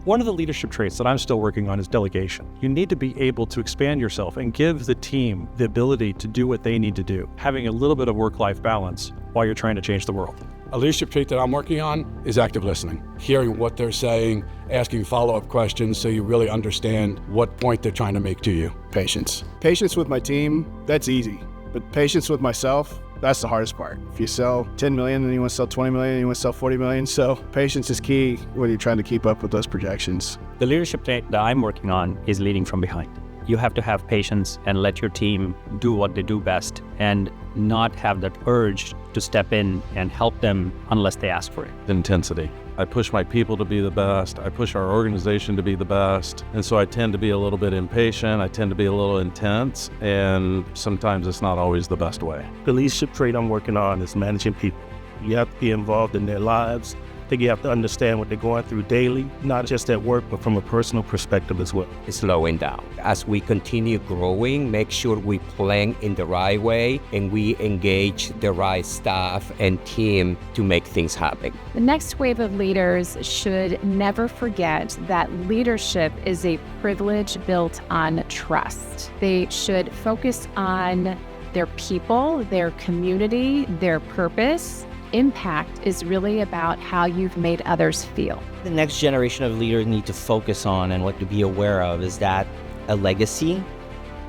One of the leadership traits that I'm still working on is delegation. You need to be able to expand yourself and give the team the ability to do what they need to do, having a little bit of work-life balance while you're trying to change the world. A leadership trait that I'm working on is active listening, hearing what they're saying, asking follow-up questions so you really understand what point they're trying to make to you. Patience. Patience with my team, that's easy. But patience with myself, that's the hardest part. If you sell 10 million and you want to sell 20 million and you want to sell 40 million, so patience is key when you're trying to keep up with those projections. The leadership trait that I'm working on is leading from behind. You have to have patience and let your team do what they do best and not have that urge to step in and help them unless they ask for it. Intensity. I push my people to be the best. I push our organization to be the best. And so I tend to be a little bit impatient. I tend to be a little intense. And sometimes it's not always the best way. The leadership trait I'm working on is managing people. You have to be involved in their lives. I think you have to understand what they're going through daily, not just at work, but from a personal perspective as well. Slowing down. As we continue growing, make sure we plan in the right way and we engage the right staff and team to make things happen. The next wave of leaders should never forget that leadership is a privilege built on trust. They should focus on their people, their community, their purpose. Impact is really about how you've made others feel. The next generation of leaders need to focus on and what to be aware of is that a legacy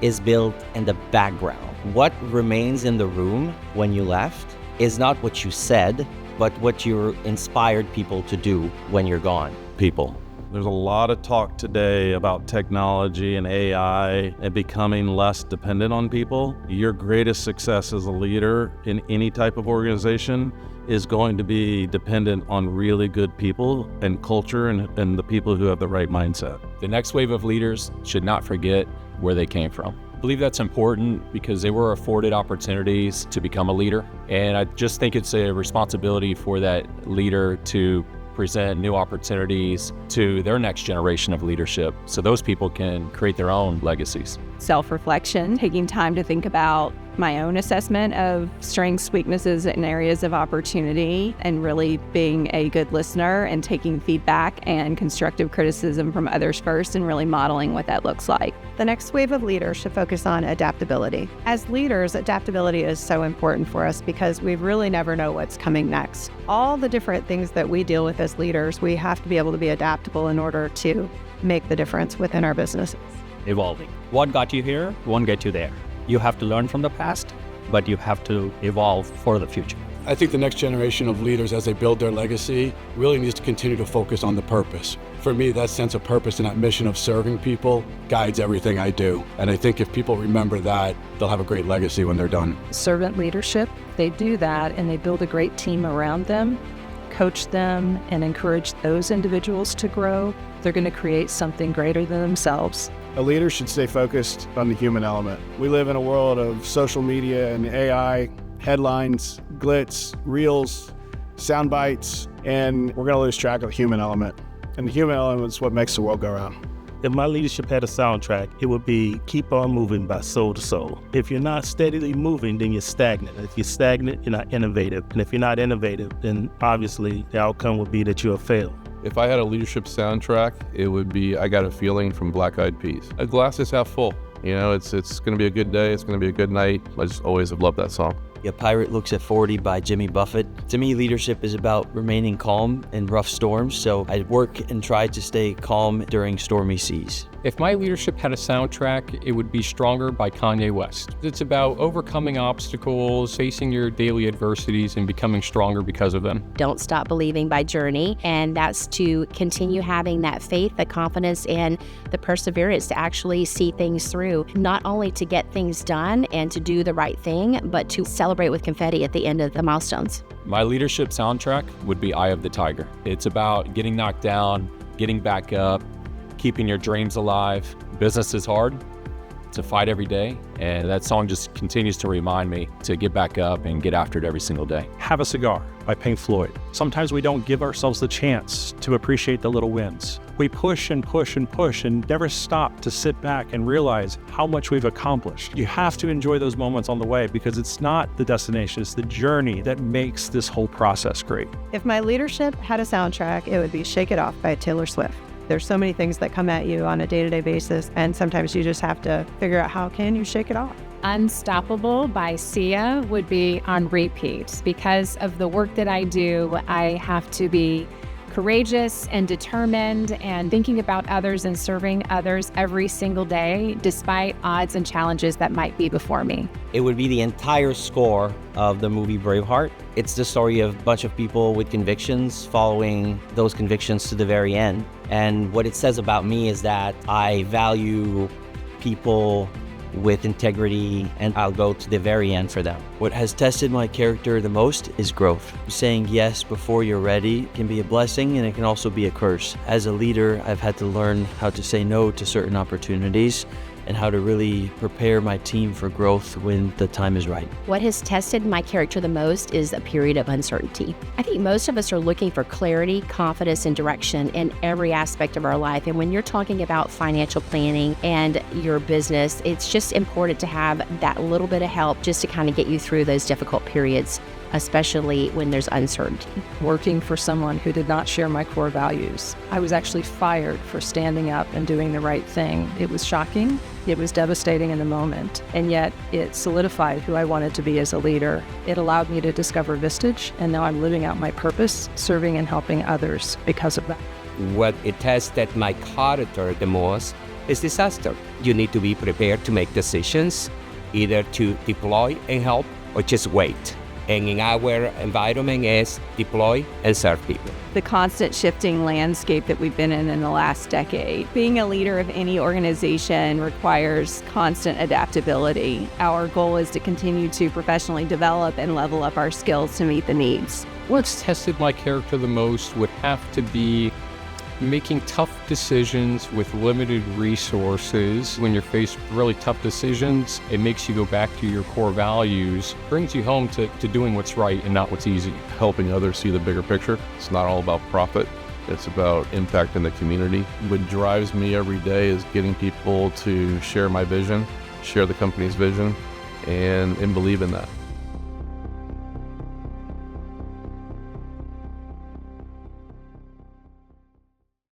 is built in the background. What remains in the room when you left is not what you said, but what you inspired people to do when you're gone. People. There's a lot of talk today about technology and AI and becoming less dependent on people. Your greatest success as a leader in any type of organization is going to be dependent on really good people and culture and the people who have the right mindset. The next wave of leaders should not forget where they came from. I believe that's important because they were afforded opportunities to become a leader. And I just think it's a responsibility for that leader to present new opportunities to their next generation of leadership so those people can create their own legacies. Self-reflection, taking time to think about my own assessment of strengths, weaknesses, and areas of opportunity, and really being a good listener and taking feedback and constructive criticism from others first and really modeling what that looks like. The next wave of leaders should focus on adaptability. As leaders, adaptability is so important for us because we really never know what's coming next. All the different things that we deal with as leaders, we have to be able to be adaptable in order to make the difference within our businesses. Evolving. What got you here won't get you there. You have to learn from the past, but you have to evolve for the future. I think the next generation of leaders, as they build their legacy, really needs to continue to focus on the purpose. For me, that sense of purpose and that mission of serving people guides everything I do. And I think if people remember that, they'll have a great legacy when they're done. Servant leadership, they do that and they build a great team around them, coach them, and encourage those individuals to grow. They're going to create something greater than themselves. A leader should stay focused on the human element. We live in a world of social media and AI, headlines, glitz, reels, sound bites, and we're going to lose track of the human element. And the human element is what makes the world go round. If my leadership had a soundtrack, it would be Keep On Moving by Soul to Soul. If you're not steadily moving, then you're stagnant. If you're stagnant, you're not innovative. And if you're not innovative, then obviously the outcome would be that you'll fail. If I had a leadership soundtrack, it would be I Got a Feeling from Black Eyed Peas. A glass is half full. You know, it's going to be a good day. It's going to be a good night. I just always have loved that song. A Pirate Looks at 40 by Jimmy Buffett. To me, leadership is about remaining calm in rough storms, so I work and try to stay calm during stormy seas. If my leadership had a soundtrack, it would be Stronger by Kanye West. It's about overcoming obstacles, facing your daily adversities, and becoming stronger because of them. Don't Stop Believing by Journey, and that's to continue having that faith, the confidence, and the perseverance to actually see things through, not only to get things done and to do the right thing, but to celebrate with confetti at the end of the milestones. My leadership soundtrack would be Eye of the Tiger. It's about getting knocked down, getting back up, keeping your dreams alive. Business is hard. It's a fight every day, and that song just continues to remind me to get back up and get after it every single day. Have a Cigar by Pink Floyd. Sometimes we don't give ourselves the chance to appreciate the little wins. We push and push and push and never stop to sit back and realize how much we've accomplished. You have to enjoy those moments on the way because it's not the destination, it's the journey that makes this whole process great. If my leadership had a soundtrack, it would be Shake It Off by Taylor Swift. There's so many things that come at you on a day-to-day basis, and sometimes you just have to figure out how can you shake it off. Unstoppable by Sia would be on repeat. Because of the work that I do, I have to be courageous and determined and thinking about others and serving others every single day, despite odds and challenges that might be before me. It would be the entire score of the movie Braveheart. It's the story of a bunch of people with convictions following those convictions to the very end. And what it says about me is that I value people with integrity, and I'll go to the very end for them. What has tested my character the most is growth. Saying yes before you're ready can be a blessing, and it can also be a curse. As a leader, I've had to learn how to say no to certain opportunities and how to really prepare my team for growth when the time is right. What has tested my character the most is a period of uncertainty. I think most of us are looking for clarity, confidence, and direction in every aspect of our life. And when you're talking about financial planning and your business, it's just important to have that little bit of help just to kind of get you through those difficult periods, especially when there's uncertainty. Working for someone who did not share my core values. I was actually fired for standing up and doing the right thing. It was shocking. It was devastating in the moment, and yet it solidified who I wanted to be as a leader. It allowed me to discover Vistage, and now I'm living out my purpose, serving and helping others because of that. What it tested my character the most is disaster. You need to be prepared to make decisions, either to deploy and help or just wait. And in our environment is deploy and serve people. The constant shifting landscape that we've been in the last decade. Being a leader of any organization requires constant adaptability. Our goal is to continue to professionally develop and level up our skills to meet the needs. What's tested my character the most would have to be making tough decisions with limited resources. When you're faced with really tough decisions, it makes you go back to your core values, brings you home to doing what's right and not what's easy. Helping others see the bigger picture. It's not all about profit. It's about impact in the community. What drives me every day is getting people to share my vision, share the company's vision, and believe in that.